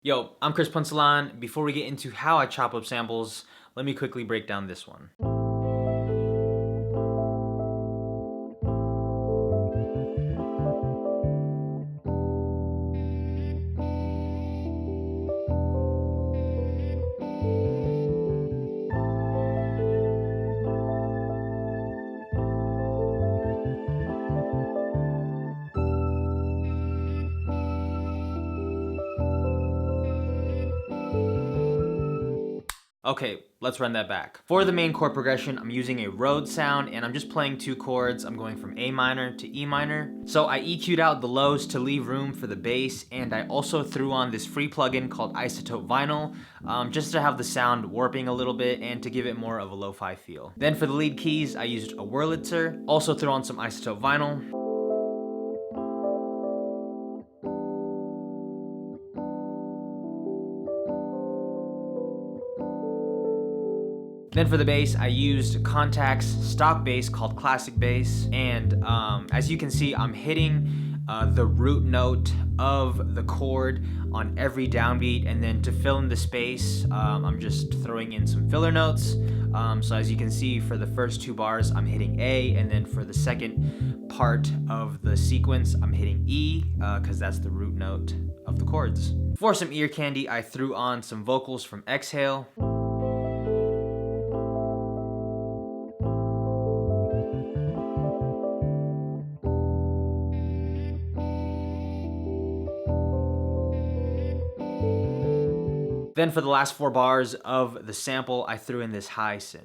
Yo, I'm Chris Punsalan. Before we get into how I chop up samples, let me quickly break down this one. Okay, let's run that back. For the main chord progression, I'm using a Rhodes sound and I'm just playing two chords. I'm going from A minor to E minor. So I EQ'd out the lows to leave room for the bass, and I also threw on this free plugin called Isotope Vinyl, just to have the sound warping a little bit and to give it more of a lo-fi feel. Then for the lead keys, I used a Wurlitzer, also threw on some Isotope Vinyl. Then for the bass, I used Contact's stock bass called Classic Bass, and as you can see, I'm hitting the root note of the chord on every downbeat, and then to fill in the space, I'm just throwing in some filler notes. So as you can see, for the first two bars, I'm hitting A, and then for the second part of the sequence, I'm hitting E, because that's the root note of the chords. For some ear candy, I threw on some vocals from Exhale. Then for the last four bars of the sample, I threw in this high synth.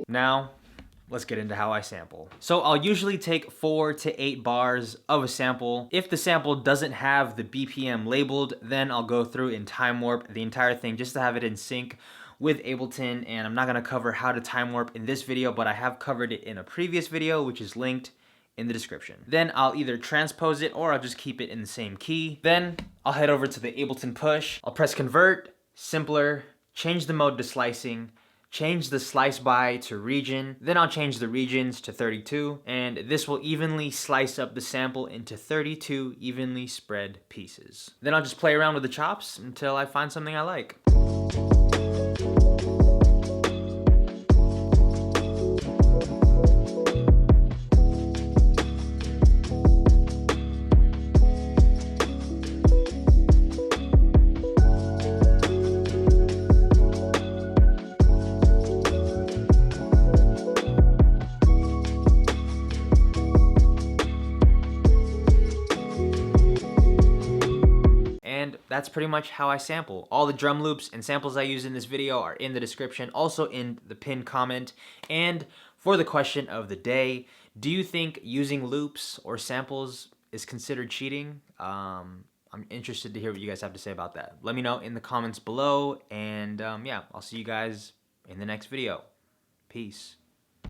Now, let's get into how I sample. So I'll usually take 4 to 8 bars of a sample. If the sample doesn't have the BPM labeled, then I'll go through and time warp the entire thing just to have it in sync with Ableton, and I'm not gonna cover how to time warp in this video, but I have covered it in a previous video, which is linked in the description. Then I'll either transpose it or I'll just keep it in the same key. Then I'll head over to the Ableton Push. I'll press convert, simpler, change the mode to slicing, change the slice by to region, then I'll change the regions to 32, and this will evenly slice up the sample into 32 evenly spread pieces. Then I'll just play around with the chops until I find something I like. And that's pretty much how I sample. All the drum loops and samples I use in this video are in the description, also in the pinned comment. And for the question of the day, do you think using loops or samples is considered cheating? I'm interested to hear what you guys have to say about that. Let me know in the comments below, and yeah, I'll see you guys in the next video. Peace.